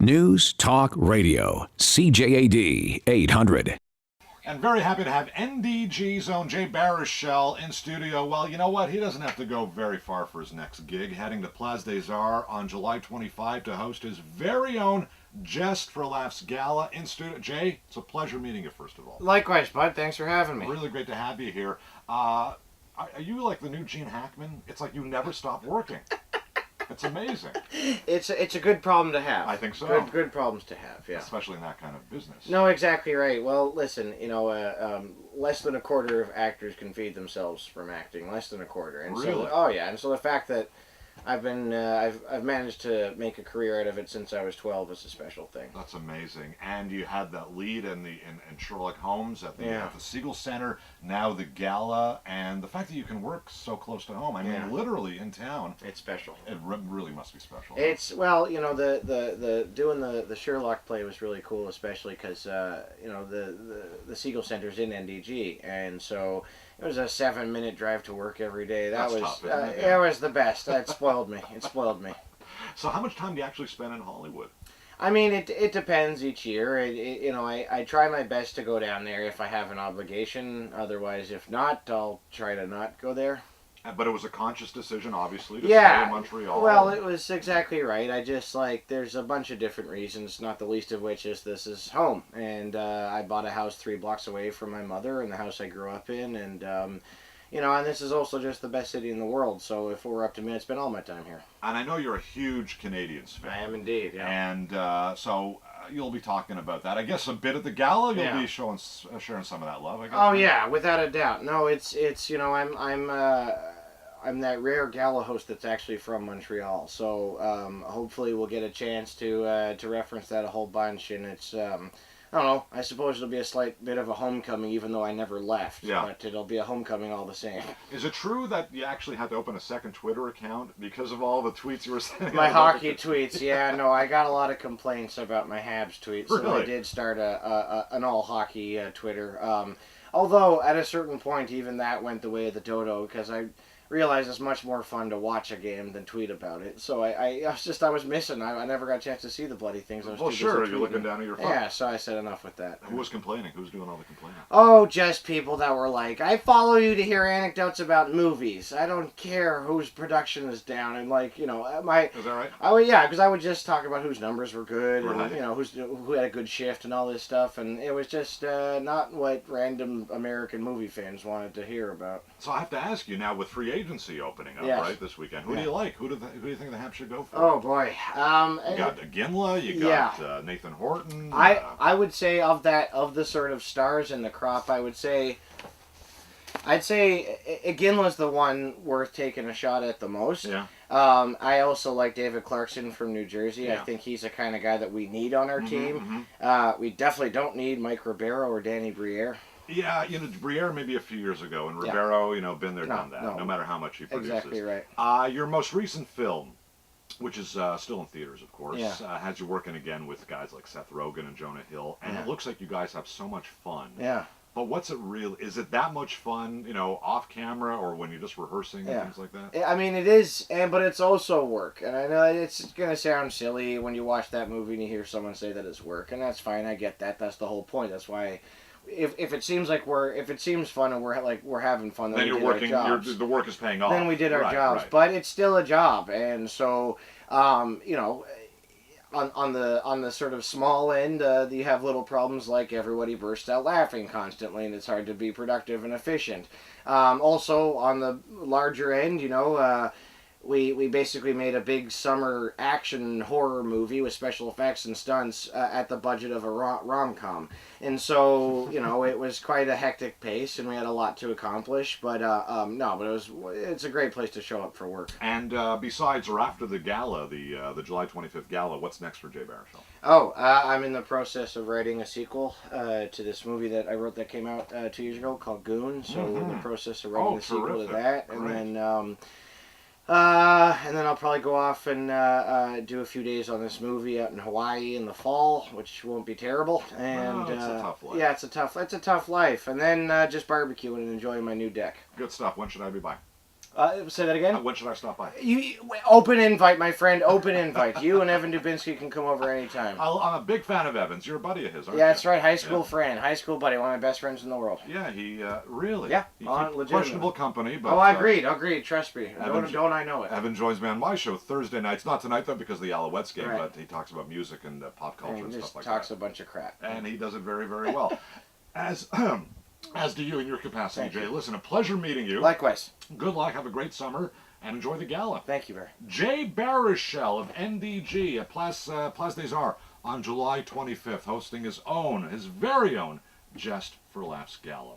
News Talk Radio, CJAD 800. And very happy to have NDG's own Jay Baruchel in studio. Well, you know what? He doesn't have to go very far for his next gig, heading to Place des Arts on July 25 to host his very own Just for Laughs Gala in studio. Jay, it's a pleasure meeting you, first of all. Likewise, bud. Thanks for having me. Really great to have you here. Are you like the new Gene Hackman? It's like you never stop working. It's amazing. It's a good problem to have. I think so. Good problems to have, yeah. Especially in that kind of business. No, exactly right. Well, listen, less than a quarter of actors can feed themselves from acting. Less than a quarter. And Really? And so the fact that I've managed to make a career out of it since I was 12 is a special thing. That's amazing. And you had that lead in Sherlock Holmes at the Siegel Center, now the gala, and the fact that you can work so close to home. I mean, literally in town. It's special. It really must be special. It's the doing the Sherlock play was really cool, especially because the Siegel Center's in NDG, and so it was a 7-minute drive to work every day. That's tough, isn't it? It was the best. It spoiled me. It spoiled me. So how much time do you actually spend in Hollywood? I mean, it depends each year. I try my best to go down there if I have an obligation. Otherwise, if not, I'll try to not go there. But it was a conscious decision, obviously, to stay in Montreal. Well, it was exactly right. I just, there's a bunch of different reasons, not the least of which is this is home. And I bought a house 3 blocks away from my mother and the house I grew up in. And, and this is also just the best city in the world. So if it were up to me, I'd spend all my time here. And I know you're a huge Canadiens fan. I am indeed, yeah. And so you'll be talking about that. I guess a bit at the gala, you'll be sharing some of that love, I guess. Oh, yeah, without a doubt. No, it's I'm that rare gala host that's actually from Montreal, so hopefully we'll get a chance to reference that a whole bunch, and it's I don't know. I suppose it'll be a slight bit of a homecoming, even though I never left. Yeah. But it'll be a homecoming all the same. Is it true that you actually had to open a second Twitter account because of all the tweets you were sending? My hockey tweets, yeah, no, I got a lot of complaints about my Habs tweets, so Really? I did start an all hockey Twitter. Although at a certain point, even that went the way of the dodo, because I realized it's much more fun to watch a game than tweet about it. So I was missing. I never got a chance to see the bloody things. I was Well, too sure, busy you're looking tweeting. down at your phone. Yeah, so I said enough with that. Who was complaining? Who's doing all the complaining? Oh, just people that were like, I follow you to hear anecdotes about movies. I don't care whose production is down. And Is that right? Oh yeah, because I would just talk about whose numbers were good, Right. and who had a good shift and all this stuff, and it was just not what random American movie fans wanted to hear about. So I have to ask you now, with free agency opening up, Yes. right, this weekend, who do you like? Who do you think the Habs should go for? Oh boy, You got Ginla, you got Nathan Horton. I would say of the sort of stars in the crop, I'd say Iginla's the one worth taking a shot at the most. Yeah. I also like David Clarkson from New Jersey. Yeah. I think he's the kind of guy that we need on our team. We definitely don't need Mike Ribeiro or Danny Briere. Yeah, Briere maybe a few years ago, and Ribeiro, been there, done that, no. no matter how much he produces. Exactly right. Your most recent film, which is still in theaters, of course, has you working again with guys like Seth Rogen and Jonah Hill, and it looks like you guys have so much fun. Yeah. But what's it real? Is it that much fun, off camera, or when you're just rehearsing and things like that? I mean, it is, but it's also work. And I know it's going to sound silly when you watch that movie and you hear someone say that it's work, and that's fine. I get that. That's the whole point. That's why, if it seems fun and we're having fun, then you're working. The work is paying off. Then we did our jobs, right. but it's still a job, and so on the sort of small end, you have little problems like everybody bursts out laughing constantly, and it's hard to be productive and efficient. Also, on the larger end, we basically made a big summer action horror movie with special effects and stunts at the budget of a rom-com. And so, it was quite a hectic pace, and we had a lot to accomplish. But it's a great place to show up for work. And besides, or after the gala, the July 25th gala, what's next for Jay Baruchel? Oh, I'm in the process of writing a sequel to this movie that I wrote that came out 2 years ago called Goon. So we're in the process of writing the sequel terrific. to that, and Great. then I'll probably go off and do a few days on this movie out in Hawaii in the fall, which won't be terrible. And it's a tough life. yeah, it's a tough life. And then just barbecuing and enjoying my new deck. Good stuff. When should I be by? Say that again. When should I stop by? Open invite, my friend. Open invite. You and Evan Dubinsky can come over anytime. I'm a big fan of Evans. You're a buddy of his, aren't you? Yeah, that's right. High school friend, high school buddy, one of my best friends in the world. Yeah, he really. Yeah, he legitimately. questionable company, but. Oh, I agreed. Trust me. Evan- Don't I know it? Evan joins me on my show Thursday nights. Not tonight though, because of the Alouettes game. Right. But he talks about music and pop culture And and he stuff just like talks that. a bunch of crap. And he does it very, very well. As do you in your capacity, Thank Jay. you. Listen, a pleasure meeting you. Likewise. Good luck. Have a great summer and enjoy the gala. Thank you very. Jay Baruchel of NDG at Place des Arts on July 25th, hosting his very own Jest for Laughs gala.